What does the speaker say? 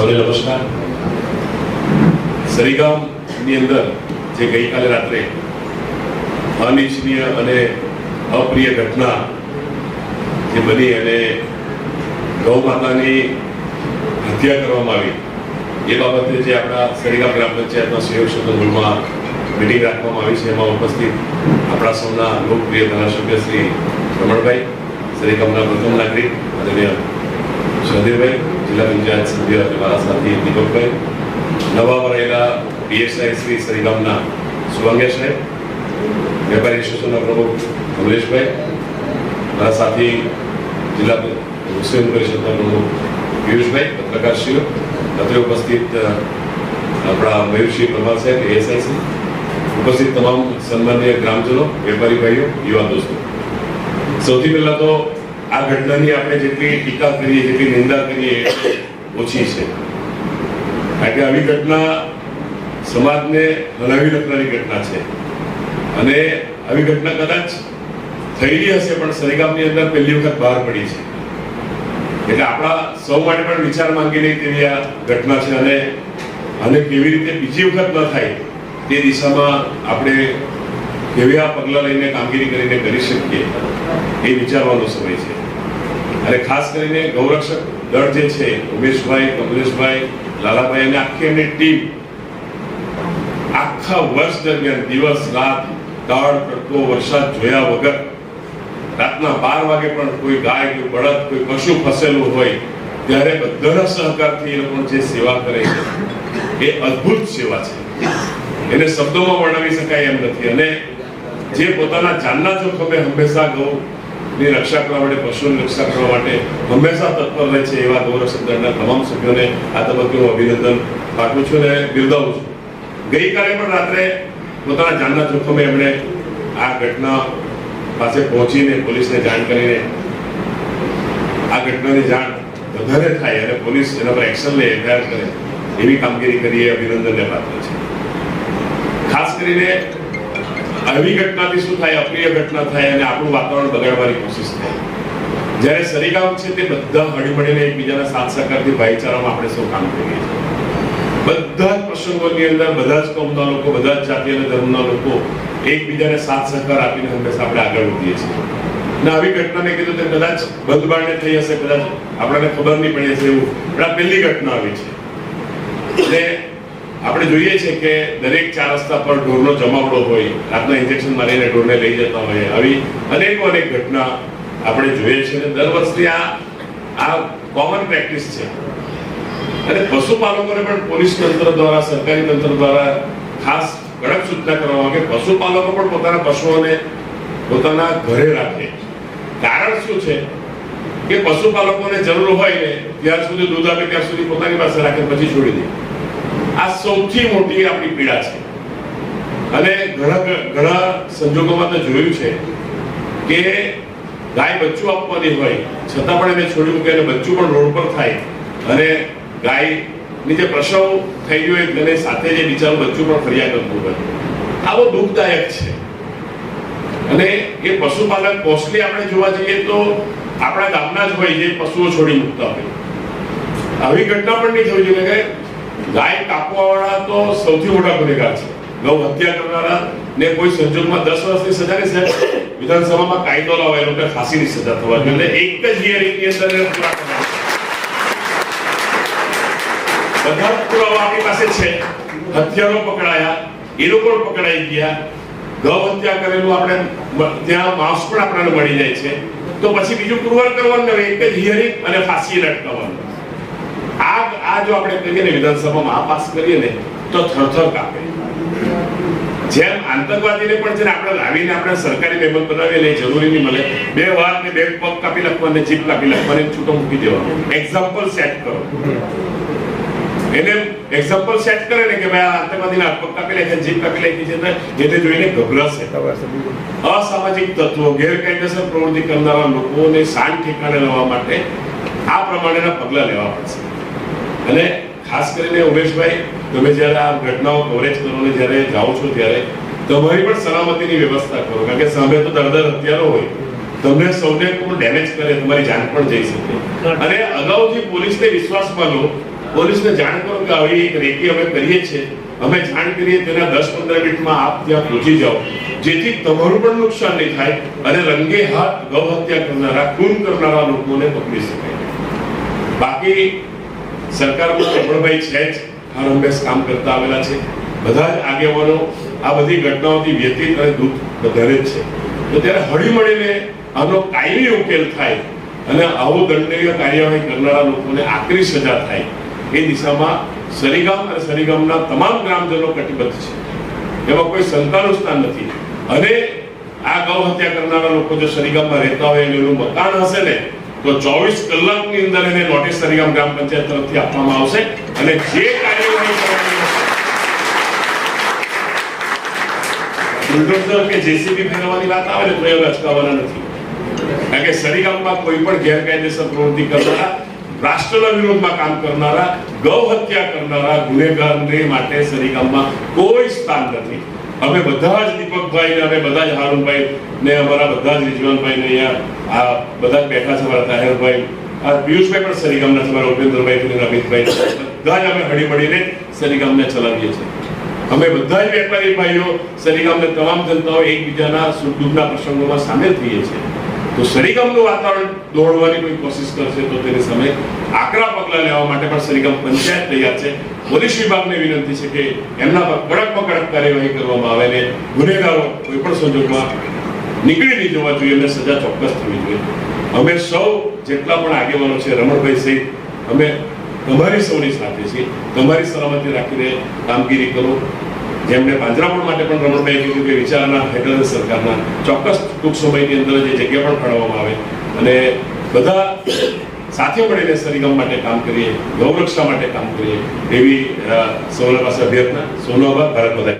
સૌને નમસ્કાર. સરીગામની અંદર જે ગઈકાલે રાત્રે અનિચ્છનીય અને અપ્રિય ઘટના જે બની અને ગૌ માતાની હત્યા કરવામાં આવી એ બાબતે જે આપણા સરીગામ ગ્રામ પંચાયતના સહયોગ સદનમાં મીટિંગ રાખવામાં આવી છે, એમાં ઉપસ્થિત આપણા સૌના લોકપ્રિય ધારાસભ્ય શ્રી રમણભાઈ, સરીગામના પ્રથમ નાગરિક આદરણીય સહદેવભાઈ, જિલ્લા પંચાયત સભ્ય અને મારા સાથી દીપકભાઈ, નવા વરાયેલા પીએસઆઈ શ્રી સરીગામના સુવાંગિયા સાહેબ, વેપારી એસોસિએશનના પ્રમુખ કમલેશભાઈ, મારા સાથી જિલ્લા મુસ્લિમ પરિષદના પ્રમુખ પિયુષભાઈ, પત્રકારશ્રીઓ, અત્રે ઉપસ્થિત આપણા મયુરસિંહ પરમાર સાહેબ એએસઆઈ, ઉપસ્થિત તમામ સન્માનીય ગ્રામજનો, વેપારી ભાઈઓ, યુવા દોસ્તો, સૌથી પહેલા તો આ ઘટનાની આપણે જેટલી ટીકા કરીએ, જેટલી નિંદા કરીએ ઓછી છે. કારણ કે આવી ઘટના સમાજને હલાવી નાખનારી ઘટના છે અને આવી ઘટના કદાચ થયેલી હશે પણ સરીગામની અંદર પહેલી વખત બહાર પડી છે. એટલે આપણા સૌ માટે પણ વિચાર માંગી નહીં તેવી આ ઘટના છે અને કેવી રીતે બીજી વખત ન થાય તે દિશામાં આપણે કેવા પગલાં લઈને કામગીરી કરીને કરી શકીએ એ વિચારવાનો સમય છે. અને ખાસ કરીને ગૌરક્ષક દળ જે છે, ઉમેશભાઈ, કમલેશભાઈ, લાલાભાઈ અને આખી એમની ટીમ આખા વર્ષ દરમિયાન દિવસ રાત દાળ તડકો વરસાદ જોયા વગર રાતના 12 વાગે પણ કોઈ ગાય, કોઈ બળદ, કોઈ પશુ ફસેલું હોય ત્યારે બધાના સહકારથી એ લોકો જે સેવા કરે છે એ અદ્ભુત સેવા છે. એને શબ્દોમાં વર્ણવી શકાય એમ નથી. અને જે પોતાના જાનના જોખમે હંમેશા ગૌની રક્ષા કરવા માટે, પશુની રક્ષા કરવા માટે હંમેશા તત્પર રહે છે એવા ગૌરક્ષક દળના તમામ સભ્યોને આ તબક્કે હું અભિનંદન પાઠવું છું અને બિરદાવું છું. ગઈકાલે પણ રાત્રે પોતાના જાનના જોખમે એમણે આ ઘટના પાસે પહોંચીને પોલીસને જાણ કરીને આ ઘટનાની જાણ વધારે થાય અને પોલીસ એના પર એક્શન લે, એફઆઈઆર કરે એવી કામગીરી કરી એ અભિનંદનને પાત્ર છે. ખાસ કરીને આવી ઘટનાથી શું થાય, અપ્રિય ઘટના થાય અને આપણું વાતાવરણ બગાડવાની કોશિશ થાય. જ્યારે સરીગામ છે તે બધા હળીમળીને એકબીજાના સાથ સહકારથી ભાઈચારામાં આપણે સૌ કામ કરીએ છીએ. બધા જ પ્રસંગોની અંદર બધા જ કોમના લોકો, બધા જ જાતિ અને ધર્મના લોકો એકબીજાને સાથ સહકાર આપીને હંમેશા આપણે આગળ વધીએ છીએ. અને આવી ઘટનાને કીધું તે કદાચ બંધ બારણે થઈ હશે, કદાચ આપણને ખબર નહીં પડી હશે એવું, પણ આ પહેલી ઘટના આવી છે. એટલે આપણે જોઈએ છે કે દરેક 4 રસ્તા પર ઢોરનો જમાવડો હોય, રાતના ઇન્જેક્શન મારીને ઢોરને લઈ જતા હોય, આવી અનેક ઘટના આપણે જોઈએ છીએ. દર વર્ષની આ કોમન પ્રેક્ટિસ છે. અને પશુપાલકોને પણ પોલીસ તંત્ર દ્વારા, સરકારી તંત્ર દ્વારા ખાસ કડક સૂચના કરવામાં આવે કે પશુપાલકો પણ પોતાના પશુઓને પોતાના ઘરે રાખે. કારણ શું છે કે પશુપાલકોને જરૂર હોય ને ત્યાર સુધી દૂધ આપે, ત્યાર સુધી પોતાની પાસે રાખે, પછી છોડી દે. આ સૌથી મોટી આપણી પીડા છે. અને ઘણા સંજોગોમાં તો જોયું છે કે ગાય બચ્ચું આપવાની હોય છતાં પણ એને છોડી મૂકે અને બચ્ચું પણ રોડ પર થાય અને ગાયની જે પ્રસવ થઈ ગયો એટલે સાથે જે બિચારું બચ્ચું પણ ફરિયાદ કરતું હોય. આવો દુઃખદાયક છે. અને એ પશુપાલક મોસ્ટલી આપણે જોવા જઈએ તો આપણા ગામના જ હોય જે પશુઓ છોડી મૂકતા હોય. આવી ઘટના પણ નહીં થવી જોઈએ કે ગાય કાપવાવાળા તો સૌથી મોટા ગુનેગાર છે. ગૌ હત્યા કરનારા ને કોઈ સંજોગમાં 10 વર્ષની સજાની સાહેબ વિધાનસભામાં કાયદો લાવાય, લોકો ફાંસીની સજા થવા જોઈએ. એક જ હિયરિંગની અંદર પૂરા કરવા બધા પુરાવા આપણી પાસે છે. હથિયારો પકડાયા, એ લોકો પકડાઈ ગયા, ગૌ હત્યા કરેલું આપણે ત્યાં માંસ પણ આપણને મળી જાય છે. તો પછી બીજું પુરવાર કરવાનું નહીં, એક જ હિયરિંગ અને ફાંસી લટકાવવાનું. આ જો આપણે કહીએ ને વિધાનસભામાં આ પાસ કરીએ ને તો થરથર કાપે. જેમ આતંકવાદીને પણ છે ને આપણે લાવીને આપણે સરકારી મહેમાન બનાવીએ ને જરૂરી નહીં મળે, 2 વાર ને 2 પગ કાપી નાખવાને, જીભ કાપી નાખવાને, છૂટો મૂકી દેવાનો. એક્ઝામ્પલ સેટ કરો. એને એક્ઝામ્પલ સેટ કરે ને કે ભાઈ આ આતંકવાદીને હાથ પગ કાપી નાખે, જીભ કાપી નાખી છે, એટલે જોઈને ગભરાશે. અસામાજિક તત્વો, ગેરકાયદેસર પ્રવૃત્તિ કરનારા લોકોને શાંત ઠેકાણે લાવવા માટે આ પ્રમાણેના પગલાં લેવા પડશે. અને ખાસ કરીને ઉમેશભાઈ, તમે જ્યારે આ ઘટનાઓ કવરેજ કરો ને જ્યારે જાઓ છો ત્યારે તમારી પણ સલામતીની વ્યવસ્થા કરો. કારણ કે સામે તો દરદર હથિયારો હોય, તમને સૌને કોઈ ડેમેજ કરે, તમારી જાન પણ જઈ શકે. અને અગાઉથી પોલીસને વિશ્વાસમાં લો પોલીસને જાણ કરો કે આવી એક રેકી અમે કરીએ છીએ, અમે જાણ કરીએ તેના 10-15 મિનિટમાં આપ ત્યાં પહોંચી જાઓ, જેથી તમારું પણ નુકસાન નહીં થાય અને રંગે હાથ ગૌ હત્યા કરનારા, ખૂન કરનારા લોકોને પકડી શકાય. બાકી સરકારમાં રમણભાઈ છે જ હરહંમેશ કામ કરતા આવેલા છે. બધા જ આગેવાનો આ બધી ઘટનાઓથી વ્યથિત અને દુઃખ વધારે જ છે. તો ત્યારે હળીમળીને આનો કાયમી ઉકેલ થાય અને આવો દંડનીય કાર્યવાહી કરનારા લોકોને આકરી સજા થાય એ દિશામાં સરીગામ અને સરીગામના તમામ ગ્રામજનો કટિબદ્ધ છે. એમાં કોઈ શંકાનું સ્થાન નથી. અને આ ગૌ હત્યા કરનારા લોકો જો સરીગામમાં રહેતા હોય અને એનું મકાન હશે ને તો 24 કલાકની અંદર એને નોટિસ સરીગામ ગ્રામ પંચાયત તરફથી આપવામાં આવશે અને જે કાર્યવાહી કરવાની બુલડોઝર કે જેસીબી ફેરવવાની વાત આવે ને તો એ અચકાવવાના નથી. કારણ કે સરીગામમાં કોઈ પણ ગેરકાયદેસર પ્રવૃત્તિ કરનારા, રાષ્ટ્રના વિરોધમાં કામ કરનારા, ગૌ હત્યા કરનારા ગુનેગારને માટે સરીગામમાં કોઈ સ્થાન નથી. અમે બધા જ દીપકભાઈ ને અમે બધા જ હારૂનભાઈ ને અમારા બધા જ રિજવાનભાઈ ને અહીંયા આ બધા જ બેઠા છે, અમારા તાહેરભાઈ, આ પિયુષભાઈ પણ સરીગામના છે, અમારા ઉપેન્દ્રભાઈ અને અમિતભાઈ, બધા જ અમે હળી મળીને સરીગામને ચલાવીએ છીએ. અમે બધા જ વેપારી ભાઈઓ સરીગામને તમામ જનતાઓ એકબીજાના સુખ દુઃખના પ્રસંગોમાં સામેલ થઈએ છીએ. તો સરીગામનું વાતાવરણ દોડવાની કોઈ કોશિશ કરશે તો તેની સામે આકરા પગલાં લેવા માટે પણ સરીગામ પંચાયત તૈયાર છે. પોલીસ વિભાગને વિનંતી છે કે એમના પર કડકમાં કડક કાર્યવાહી કરવામાં આવે ને ગુનેગારો કોઈ પણ સંજોગમાં નીકળી નહીં જવા જોઈએ, એમને સજા ચોક્કસ થવી જોઈએ. અમે સૌ જેટલા પણ આગેવાનો છે, રમણભાઈ સહિત, અમે તમારી સૌની સાથે છીએ. તમારી સલામતી રાખીને કામગીરી કરો. જેમને પાંજરાપોળ માટે પણ રમણભાઈ કીધું કે વિચારણા હેઠળ સરકારના ચોક્કસ ટૂંક સમયની અંદર જે જગ્યા પણ ફાળવવામાં આવે અને બધા સાથે મળીને સરીગામ માટે કામ કરીએ, ગૌરક્ષા માટે કામ કરીએ એવી સૌના પાસે અભ્યર્થના. સોનો આભાર. ભારત માતા.